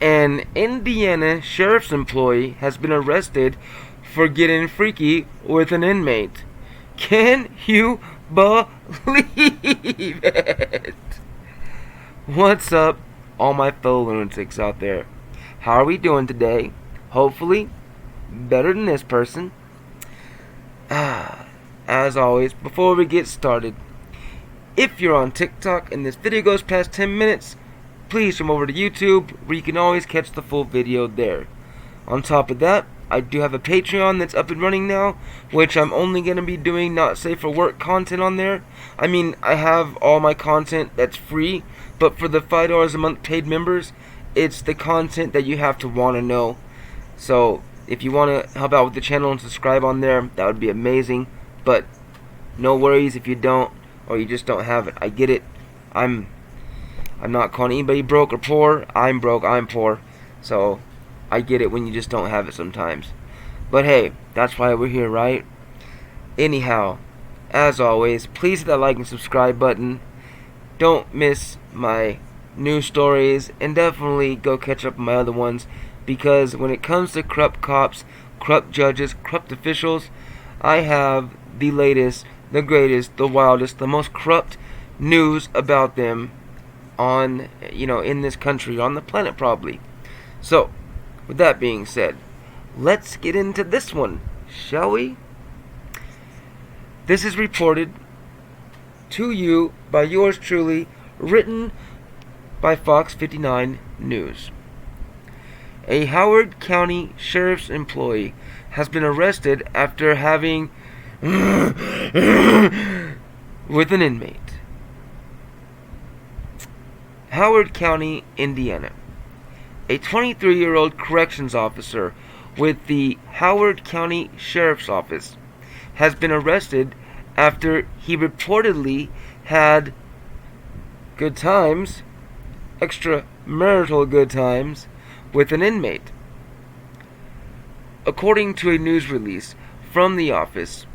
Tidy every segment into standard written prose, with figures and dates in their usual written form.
An Indiana sheriff's employee has been arrested for getting freaky with an inmate. Can you believe it? What's up, all my fellow lunatics out there? How are we doing today? Hopefully, better than this person. As always, before we get started, if you're on TikTok and this video goes past 10 minutes, please come over to YouTube where you can always catch the full video there. On top of that, I do have a Patreon that's up and running now, which I'm only going to be doing not safe for work content on there. I mean, I have all my content that's free, but for the $5 a month paid members, it's the content that you have to want to know. So, if you want to help out with the channel and subscribe on there, that would be amazing. But, no worries if you don't, or you just don't have it. I get it. I'm not calling anybody broke or poor. I'm broke, I'm poor. So, I get it when you just don't have it sometimes. But hey, that's why we're here, right? Anyhow, as always, please hit that like and subscribe button. Don't miss my new stories, and definitely go catch up on my other ones, because when it comes to corrupt cops, corrupt judges, corrupt officials, I have the latest, the greatest, the wildest, the most corrupt news about them on, in this country, on the planet probably. So, with that being said, let's get into this one, shall we? This is reported to you by yours truly, written by Fox 59 News. A Howard County Sheriff's employee has been arrested after having with an inmate. Howard County, Indiana. A 23-year-old corrections officer with the Howard County Sheriff's Office has been arrested after he reportedly had good times, extramarital good times, with an inmate. According to a news release from the office,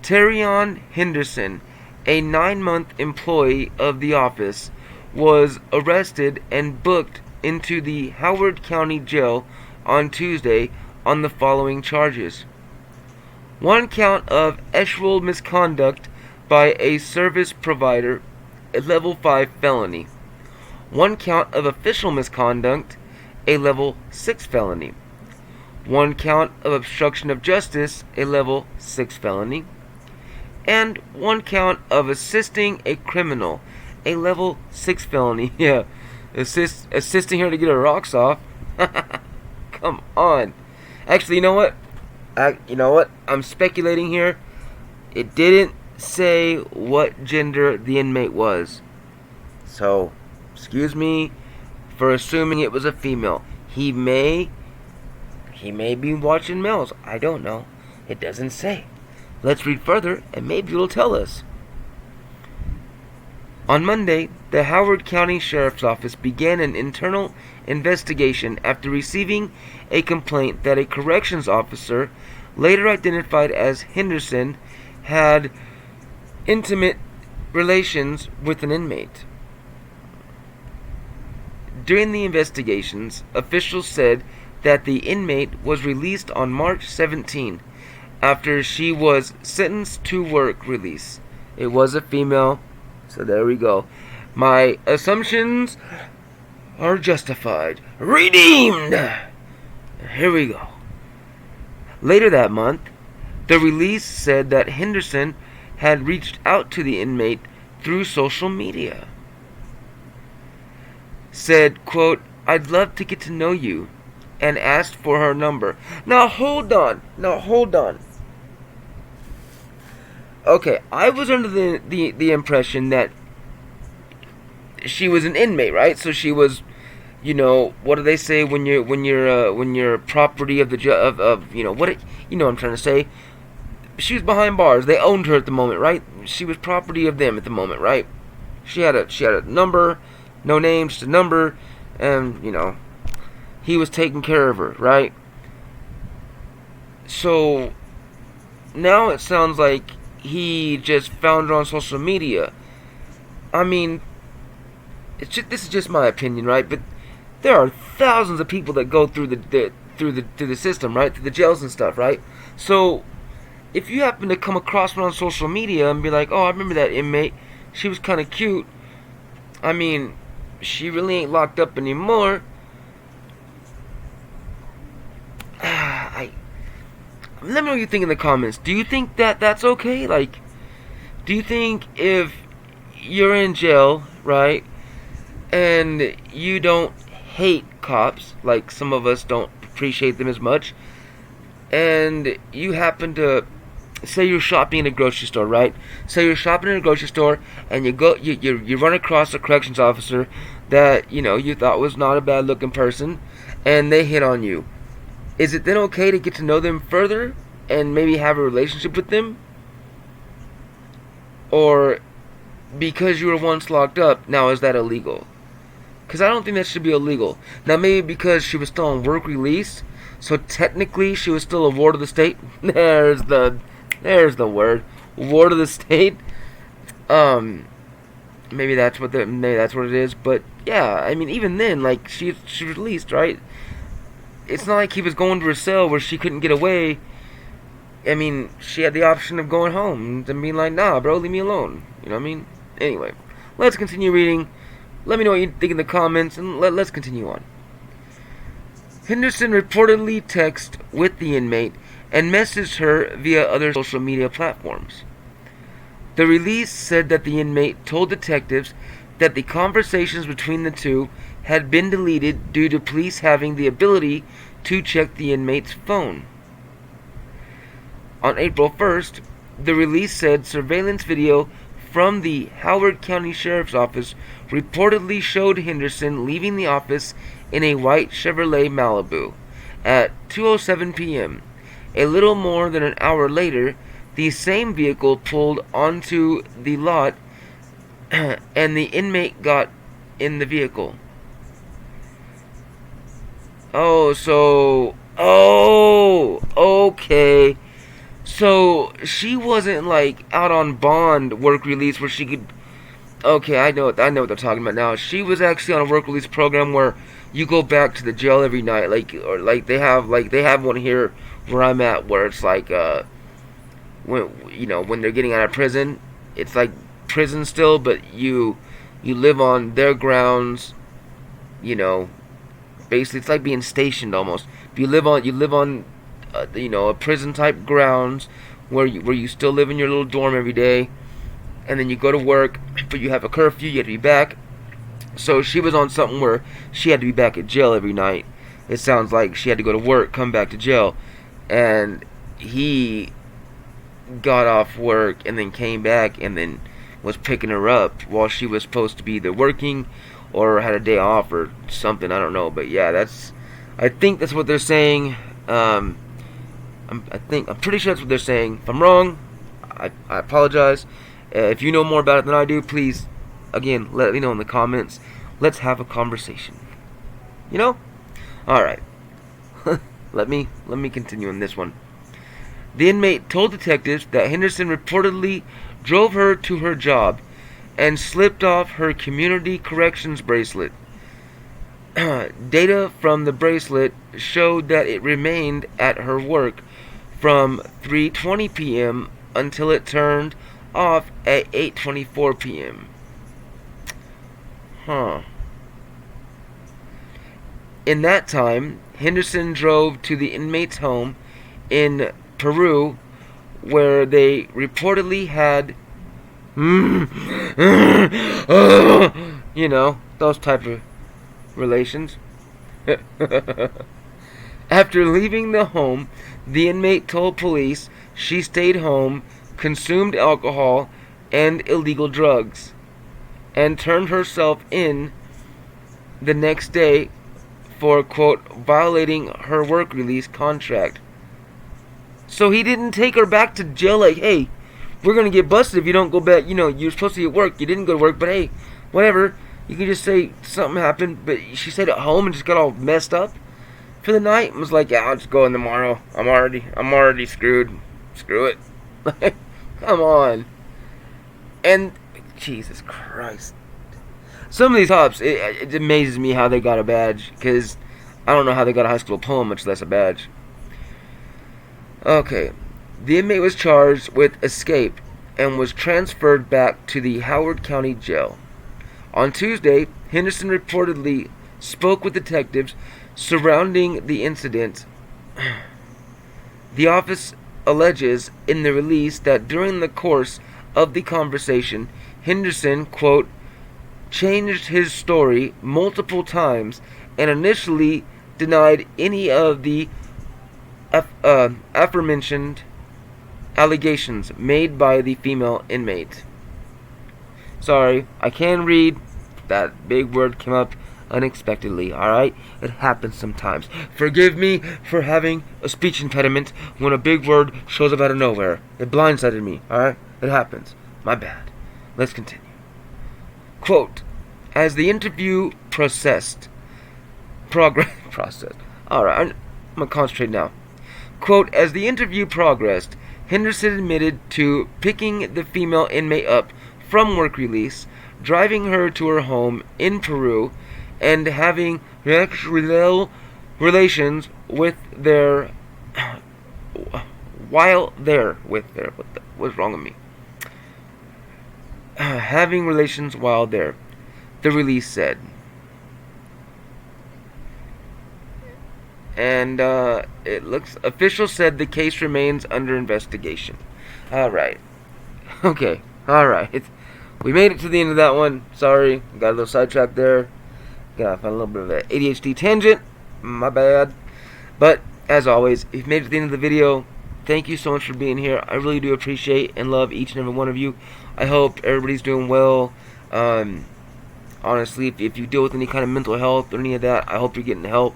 Terrion Henderson, a 9-month employee of the office, was arrested and booked into the Howard County Jail on Tuesday on the following charges. 1 count of sexual misconduct by a service provider, a level 5 felony. 1 count of official misconduct, a level 6 felony. 1 count of obstruction of justice, a level 6 felony. And 1 count of assisting a criminal, a level 6 felony. Yeah, assisting her to get her rocks off. Come on. Actually, you know what? I'm speculating here. It didn't say what gender the inmate was. So, excuse me for assuming it was a female. He may be watching males. I don't know. It doesn't say. Let's read further and maybe it'll tell us. On Monday, the Howard County Sheriff's Office began an internal investigation after receiving a complaint that a corrections officer, later identified as Henderson, had intimate relations with an inmate. During the investigations, officials said that the inmate was released on March 17 after she was sentenced to work release. It was a female. So there we go. My assumptions are justified. Redeemed! Here we go. Later that month, the release said that Henderson had reached out to the inmate through social media. Said, quote, "I'd love to get to know you," and asked for her number. Now hold on. Okay, I was under the impression that she was an inmate, right? So she was, what do they say when you're property of the what I'm trying to say. She was behind bars. They owned her at the moment, right? She was property of them at the moment, right? She had a number, no name, just a number, and he was taking care of her, right? So now it sounds like he just found her on social media. I mean, this is just my opinion, right? But there are thousands of people that go through the system, right? Through the jails and stuff, right? So if you happen to come across one on social media and be like, oh, I remember that inmate, she was kind of cute. I mean, she really ain't locked up anymore. Let me know what you think in the comments. Do you think that that's okay? Like, do you think if you're in jail, right, and you don't hate cops, like some of us don't appreciate them as much, and you happen to, say you're shopping in a grocery store, right? Say you're shopping in a grocery store, and you run across a corrections officer that, you know, you thought was not a bad looking person, and they hit on you. Is it then okay to get to know them further and maybe have a relationship with them? Or because you were once locked up, now is that illegal? Because I don't think that should be illegal. Now maybe because she was still on work release, so technically she was still a ward of the state. There's the word, ward of the state. Maybe that's what it is. But yeah, I mean, even then, like she released, right? It's not like he was going to her cell where she couldn't get away. I mean, she had the option of going home and being like, nah, bro, leave me alone. You know what I mean? Anyway, let's continue reading. Let me know what you think in the comments, and let's continue on. Henderson reportedly texted with the inmate and messaged her via other social media platforms. The release said that the inmate told detectives that the conversations between the two had been deleted due to police having the ability to check the inmate's phone. On April 1st, the release said surveillance video from the Howard County Sheriff's Office reportedly showed Henderson leaving the office in a white Chevrolet Malibu at 2:07 p.m. A little more than an hour later, the same vehicle pulled onto the lot and the inmate got in the vehicle. Okay. So she wasn't like out on bond work release where she could. Okay, I know what they're talking about now. She was actually on a work release program where you go back to the jail every night, like they have one here where I'm at, where it's like when they're getting out of prison, it's like prison still, but you live on their grounds. Basically it's like being stationed almost. You live on a prison type grounds where you still live in your little dorm every day, and then you go to work, but you have a curfew, you have to be back. So she was on something where she had to be back at jail every night. It sounds like she had to go to work, come back to jail, and he got off work and then came back and then was picking her up while she was supposed to be either working or had a day off or something. I don't know, but yeah, I think that's what they're saying. I'm pretty sure that's what they're saying. If I'm wrong, I apologize. If you know more about it than I do, please, again, let me know in the comments. Let's have a conversation. All right. let me continue on this one. The inmate told detectives that Henderson reportedly drove her to her job and slipped off her community corrections bracelet. Data from the bracelet showed that it remained at her work from 3:20 p.m. until it turned off at 8:24 p.m. In that time, Henderson drove to the inmate's home in Peru, where they reportedly had those type of relations. After leaving the home, the inmate told police she stayed home, consumed alcohol and illegal drugs, and turned herself in the next day for, quote, violating her work release contract. So he didn't take her back to jail like, hey, we're going to get busted if you don't go back. You're supposed to be at work. You didn't go to work, but hey, whatever. You can just say something happened, but she stayed at home and just got all messed up for the night and was like, yeah, I'll just go in tomorrow. I'm already screwed. Screw it. Come on. And Jesus Christ. Some of these cops, it amazes me how they got a badge, because I don't know how they got a high school diploma, much less a badge. Okay. The inmate was charged with escape and was transferred back to the Howard County Jail. On Tuesday, Henderson reportedly spoke with detectives surrounding the incident. The office alleges in the release that during the course of the conversation, Henderson, quote, changed his story multiple times and initially denied any of the aforementioned allegations made by the female inmate. Sorry, I can read. That big word came up unexpectedly, alright? It happens sometimes. Forgive me for having a speech impediment when a big word shows up out of nowhere. It blindsided me, alright? It happens. My bad. Let's continue. Quote, as the interview processed. Alright, I'm gonna concentrate now. Quote, as the interview progressed, Henderson admitted to picking the female inmate up from work release, driving her to her home in Peru, and having relations with their while there with their what's wrong with me? Having relations while there, the release said. And it looks officials said the case remains under investigation. Alright. Okay. Alright. We made it to the end of that one. Sorry. Got a little sidetracked there. Got a little bit of an ADHD tangent. My bad. But, as always, if you've made it to the end of the video, thank you so much for being here. I really do appreciate and love each and every one of you. I hope everybody's doing well. Honestly, if you deal with any kind of mental health or any of that, I hope you're getting help.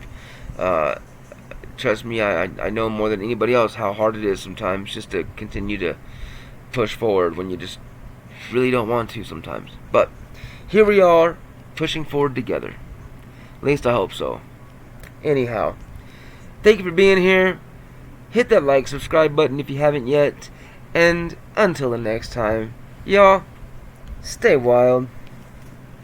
Trust me, I know more than anybody else how hard it is sometimes just to continue to push forward when you just really don't want to sometimes. But here we are, pushing forward together. At least I hope so. Anyhow, thank you for being here. Hit that like, subscribe button if you haven't yet. And until the next time, y'all, stay wild.